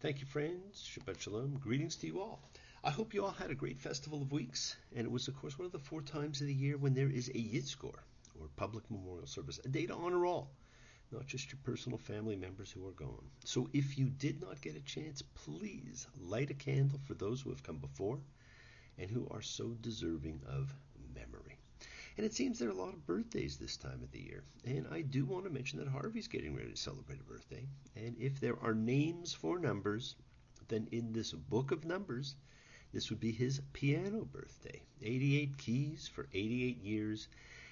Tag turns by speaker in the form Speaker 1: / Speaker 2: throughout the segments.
Speaker 1: Thank you, friends. Shabbat Shalom. Greetings to you all. I hope you all had a great Festival of Weeks, and it was, of course, one of the 4 times of the year when there is a Yitzkor, or public memorial service, a day to honor all, not just your personal family members who are gone. So if you did not get a chance, please light a candle for those who have come before and who are so deserving of memory. And it seems there are a lot of birthdays this time of the year. And I do want to mention that Harvey's getting ready to celebrate a birthday. And if there are names for numbers, then in this book of numbers, this would be his piano birthday. 88 keys for 88 years.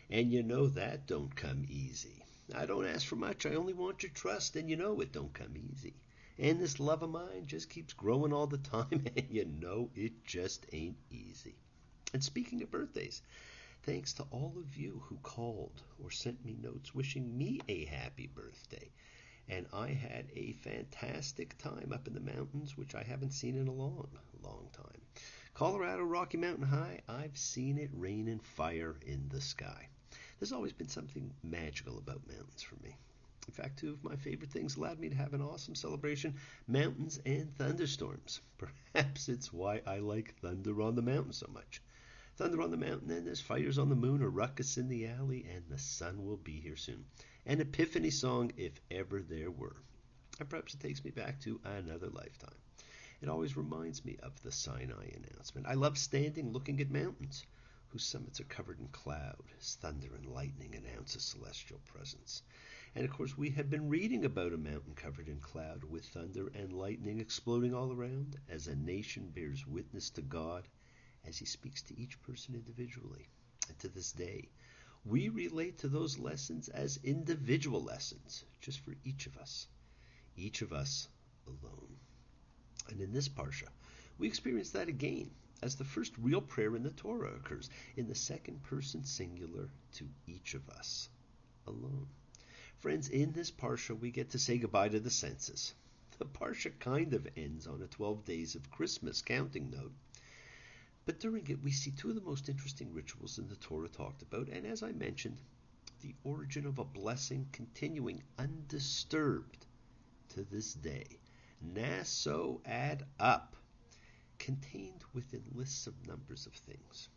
Speaker 1: And you know that don't come easy. I don't ask for much. I only want your trust. And you know it don't come easy. And this love of mine just keeps growing all the time. And you know it just ain't easy. And speaking of birthdays, thanks to all of you who called or sent me notes wishing me a happy birthday. And I had a fantastic time up in the mountains, which I haven't seen in a long, long time. Colorado, Rocky Mountain High, I've seen it rain and fire in the sky. There's always been something magical about mountains for me. In fact, 2 of my favorite things allowed me to have an awesome celebration, mountains and thunderstorms. Perhaps it's why I like Thunder on the Mountain so much. Thunder on the mountain, and there's fires on the moon, a ruckus in the alley, and the sun will be here soon. An epiphany song, if ever there were. And perhaps it takes me back to another lifetime. It always reminds me of the Sinai announcement. I love standing looking at mountains whose summits are covered in cloud as thunder and lightning announce a celestial presence. And of course, we have been reading about a mountain covered in cloud with thunder and lightning exploding all around as a nation bears witness to God as he speaks to each person individually. And to this day, we relate to those lessons as individual lessons, just for each of us alone. And in this parsha, we experience that again, as the first real prayer in the Torah occurs in the second person singular to each of us alone. Friends, in this parsha, we get to say goodbye to the census. The parsha kind of ends on a 12 days of Christmas counting note. But during it, we see 2 of the most interesting rituals in the Torah talked about, and as I mentioned, the origin of a blessing continuing undisturbed to this day. Naso ad up, contained within lists of numbers of things.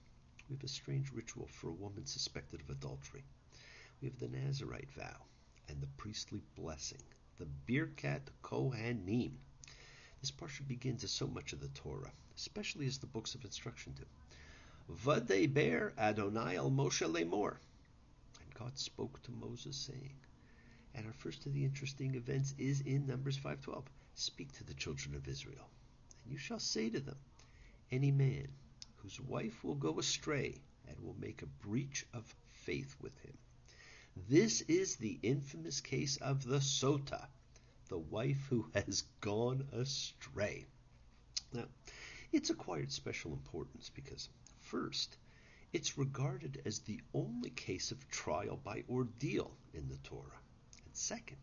Speaker 1: We have a strange ritual for a woman suspected of adultery. We have the Nazirite vow and the priestly blessing, the Birkat Kohanim. This parsha begins as so much of the Torah, especially as the books of instruction do. Vadeber Adonai el Moshe lemor. And God spoke to Moses, saying. And our first of the interesting events is in Numbers 5:12. Speak to the children of Israel, and you shall say to them, any man whose wife will go astray and will make a breach of faith with him. This is the infamous case of the Sota, the wife who has gone astray. Now, it's acquired special importance because, first, it's regarded as the only case of trial by ordeal in the Torah. And second,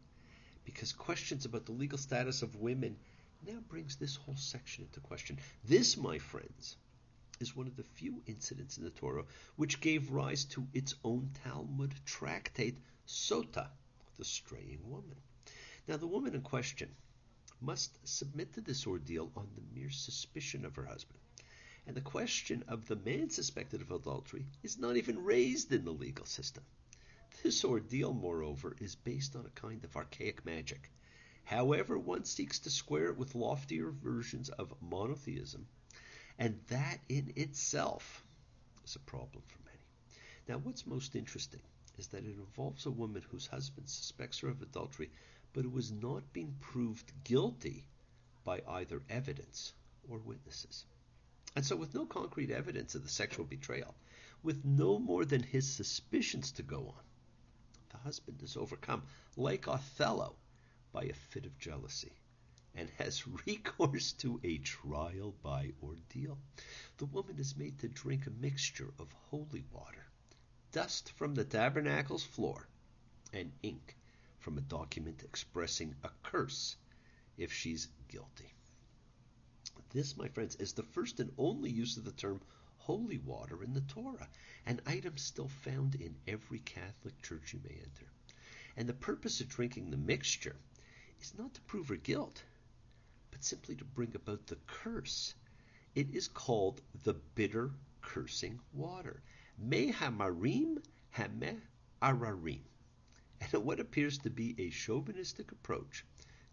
Speaker 1: because questions about the legal status of women now brings this whole section into question. This, my friends, is one of the few incidents in the Torah which gave rise to its own Talmud tractate, Sota, the straying woman. Now, the woman in question must submit to this ordeal on the mere suspicion of her husband. And the question of the man suspected of adultery is not even raised in the legal system. This ordeal, moreover, is based on a kind of archaic magic. However, one seeks to square it with loftier versions of monotheism, and that in itself is a problem for many. Now, what's most interesting is that it involves a woman whose husband suspects her of adultery, but who has not been proved guilty by either evidence or witnesses. And so with no concrete evidence of the sexual betrayal, with no more than his suspicions to go on, the husband is overcome, like Othello, by a fit of jealousy, and has recourse to a trial by ordeal. The woman is made to drink a mixture of holy water, dust from the tabernacle's floor, and ink from a document expressing a curse if she's guilty. This, my friends, is the first and only use of the term holy water in the Torah, an item still found in every Catholic church you may enter. And the purpose of drinking the mixture is not to prove her guilt, but but simply to bring about the curse. It is called the bitter cursing water. Me hamarim hame ararim. And in what appears to be a chauvinistic approach,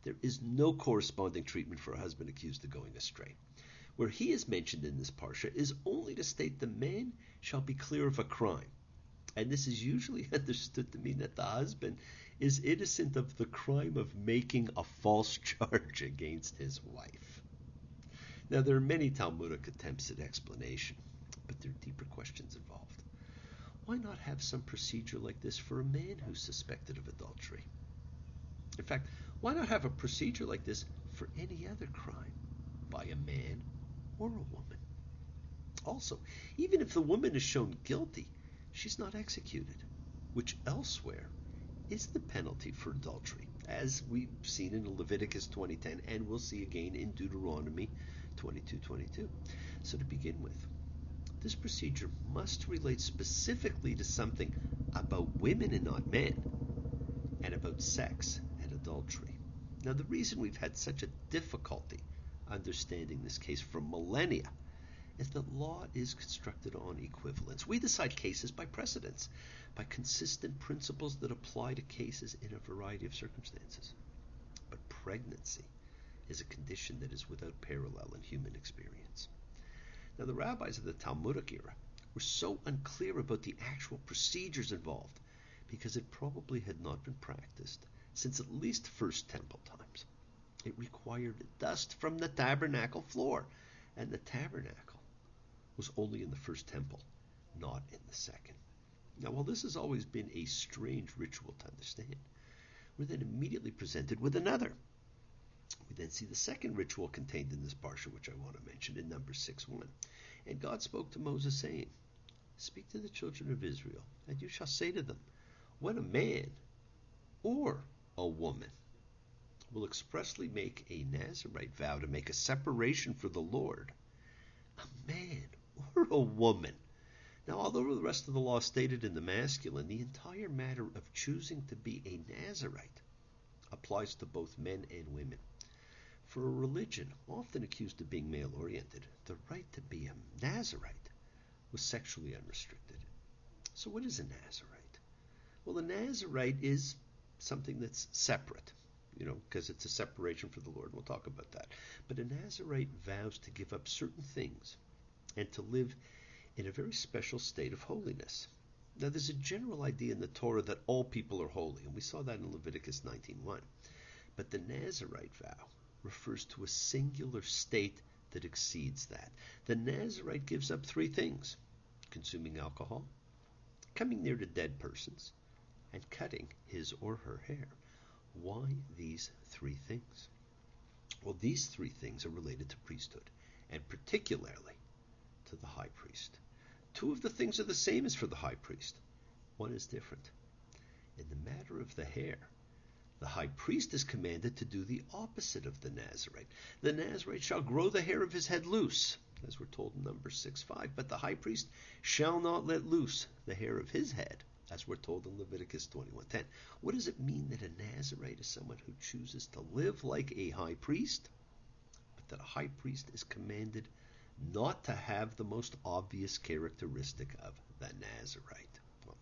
Speaker 1: there is no corresponding treatment for a husband accused of going astray. Where he is mentioned in this parsha is only to state the man shall be clear of a crime. And this is usually understood to mean that the husband is innocent of the crime of making a false charge against his wife. Now, there are many Talmudic attempts at explanation, but there are deeper questions involved. Why not have some procedure like this for a man who's suspected of adultery? In fact, why not have a procedure like this for any other crime by a man or a woman? Also, even if the woman is shown guilty, she's not executed, which elsewhere is the penalty for adultery, as we've seen in Leviticus 20:10 and we'll see again in Deuteronomy 22:22. So to begin with, this procedure must relate specifically to something about women and not men, and about sex and adultery. Now, the reason we've had such a difficulty understanding this case for millennia is that law is constructed on equivalence. We decide cases by precedents, by consistent principles that apply to cases in a variety of circumstances. But pregnancy is a condition that is without parallel in human experience. Now, the rabbis of the Talmudic era were so unclear about the actual procedures involved because it probably had not been practiced since at least First Temple times. It required dust from the tabernacle floor, and the tabernacle was only in the First Temple, not in the Second. Now, while this has always been a strange ritual to understand, we're then immediately presented with another. We then see the second ritual contained in this parsha, which I want to mention in Numbers 6:1. And God spoke to Moses, saying, "Speak to the children of Israel, and you shall say to them, when a man or a woman will expressly make a Nazirite vow to make a separation for the Lord, a man or a woman." Now, although the rest of the law stated in the masculine, the entire matter of choosing to be a Nazirite applies to both men and women. For a religion often accused of being male-oriented, the right to be a Nazirite was sexually unrestricted. So what is a Nazirite? Well, a Nazirite is something that's separate, because it's a separation for the Lord. We'll talk about that. But a Nazirite vows to give up certain things and to live in a very special state of holiness. Now, there's a general idea in the Torah that all people are holy, and we saw that in Leviticus 19:1. But the Nazirite vow refers to a singular state that exceeds that. The Nazirite gives up three things: consuming alcohol, coming near to dead persons, and cutting his or her hair. Why these three things? Well, these three things are related to priesthood, and particularly to the high priest. Two of the things are the same as for the high priest. One is different. In the matter of the hair, the high priest is commanded to do the opposite of the Nazirite. The Nazirite shall grow the hair of his head loose, as we're told in Numbers 6:5, but the high priest shall not let loose the hair of his head, as we're told in Leviticus 21:10. What does it mean that a Nazirite is someone who chooses to live like a high priest, but that a high priest is commanded not to have the most obvious characteristic of the Nazirite? Well,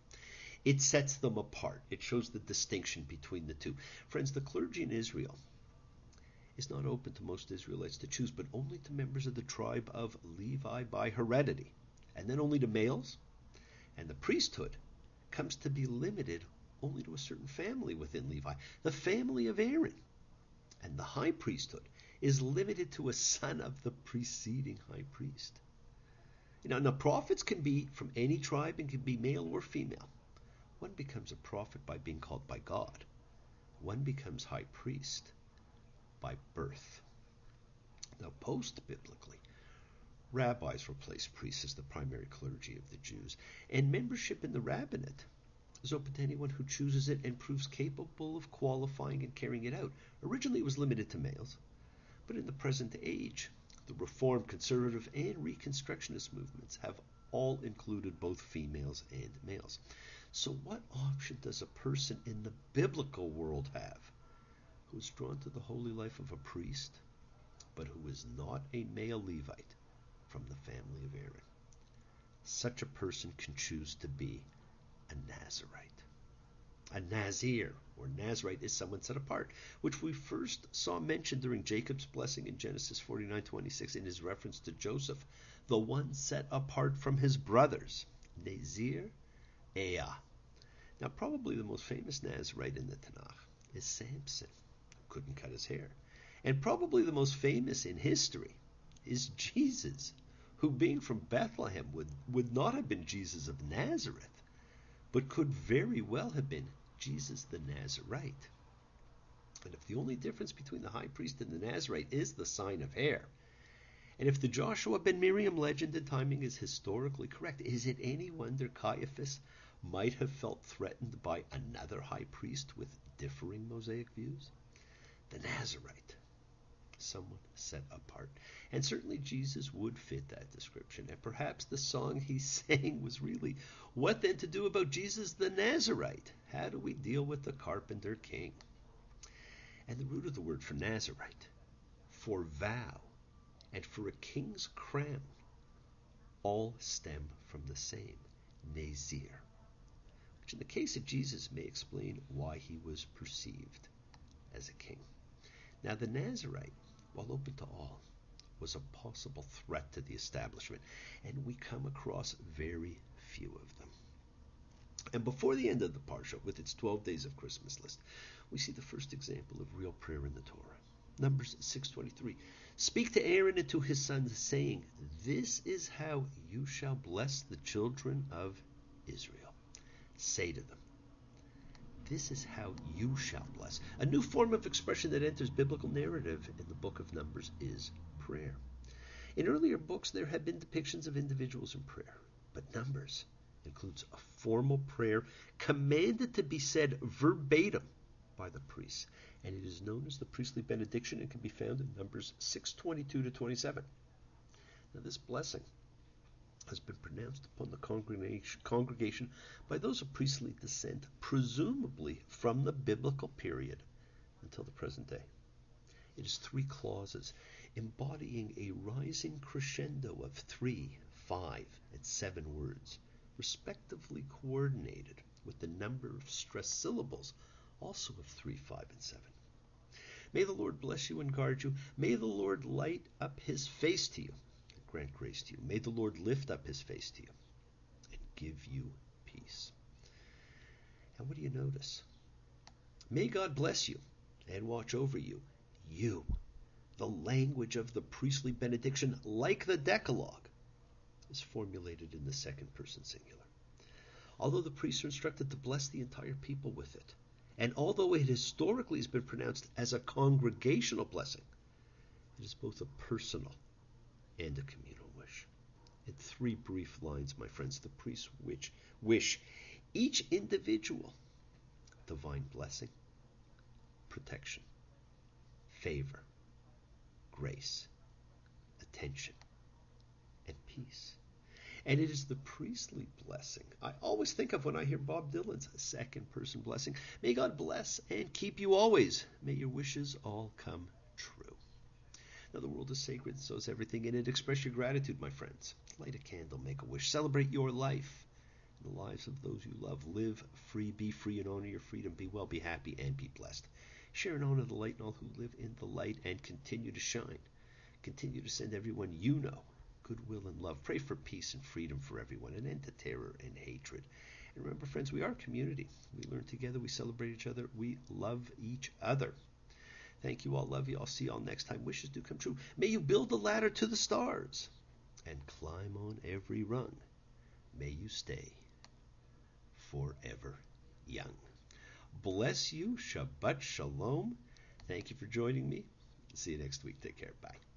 Speaker 1: it sets them apart. It shows the distinction between the two. Friends, the clergy in Israel is not open to most Israelites to choose, but only to members of the tribe of Levi by heredity, and then only to males. And the priesthood comes to be limited only to a certain family within Levi, the family of Aaron. And the high priesthood is limited to a son of the preceding high priest. Now, prophets can be from any tribe and can be male or female. One becomes a prophet by being called by God. One becomes high priest by birth. Now, post-biblically, rabbis replaced priests as the primary clergy of the Jews, and membership in the rabbinate is open to anyone who chooses it and proves capable of qualifying and carrying it out. Originally, it was limited to males, but in the present age, the Reform, Conservative, and Reconstructionist movements have all included both females and males. So what option does a person in the biblical world have who is drawn to the holy life of a priest but who is not a male Levite from the family of Aaron. Such a person can choose to be a Nazirite. A Nazir, or Nazirite, is someone set apart, which we first saw mentioned during Jacob's blessing in Genesis 49:26 in his reference to Joseph, the one set apart from his brothers. Nazir, Ea. Now, probably the most famous Nazirite in the Tanakh is Samson, who couldn't cut his hair. And probably the most famous in history is Jesus, who, being from Bethlehem, would not have been Jesus of Nazareth, but could very well have been Jesus the Nazirite. And if the only difference between the high priest and the Nazirite is the sign of hair, and if the Joshua ben Miriam legend and timing is historically correct, is it any wonder Caiaphas might have felt threatened by another high priest with differing Mosaic views? The Nazirite, someone set apart. And certainly Jesus would fit that description. And perhaps the song he sang was really, what then to do about Jesus the Nazirite? How do we deal with the carpenter king? And the root of the word for Nazirite, for vow, and for a king's crown, all stem from the same, Nazir, which in the case of Jesus may explain why he was perceived as a king. Now the Nazirite, while open to all, was a possible threat to the establishment, and we come across very few of them. And before the end of the Parsha, with its 12 days of Christmas list, we see the first example of real prayer in the Torah. Numbers 6:23. Speak to Aaron and to his sons, saying, this is how you shall bless the children of Israel. Say to them, this is how you shall bless. A new form of expression that enters biblical narrative in the book of Numbers is prayer. In earlier books, there have been depictions of individuals in prayer, but Numbers includes a formal prayer commanded to be said verbatim by the priests, and it is known as the priestly benediction and can be found in Numbers 6:22-27. Now, this blessing has been pronounced upon the congregation by those of priestly descent, presumably from the biblical period until the present day. It is 3 clauses embodying a rising crescendo of 3, 5, and 7 words, respectively coordinated with the number of stressed syllables, also of 3, 5, and 7. May the Lord bless you and guard you. May the Lord light up his face to you and grant grace to you. May the Lord lift up his face to you and give you peace. And what do you notice? May God bless you and watch over you. You, the language of the priestly benediction, like the Decalogue, is formulated in the second person singular. Although the priests are instructed to bless the entire people with it, and although it historically has been pronounced as a congregational blessing, it is both a personal and a communal wish. In 3 brief lines, my friends, the priests wish each individual divine blessing, protection, favor, grace, attention, and peace. And it is the priestly blessing I always think of when I hear Bob Dylan's second person blessing. May God bless and keep you always. May your wishes all come true. Now, the world is sacred, so is everything in it. Express your gratitude, my friends. Light a candle, make a wish. Celebrate your life and the lives of those you love. Live free, be free, and honor your freedom. Be well, be happy, and be blessed. Share and honor the light in all who live in the light, and continue to shine. Continue to send everyone you know goodwill and love. Pray for peace and freedom for everyone, an end to terror and hatred. And remember, friends, we are a community. We learn together, we celebrate each other, we love each other. Thank you all, love you. I'll see you all next time. Wishes do come true. May you build a ladder to the stars and climb on every rung. May you stay forever young. Bless you. Shabbat Shalom. Thank you for joining me. See you next week. Take care. Bye.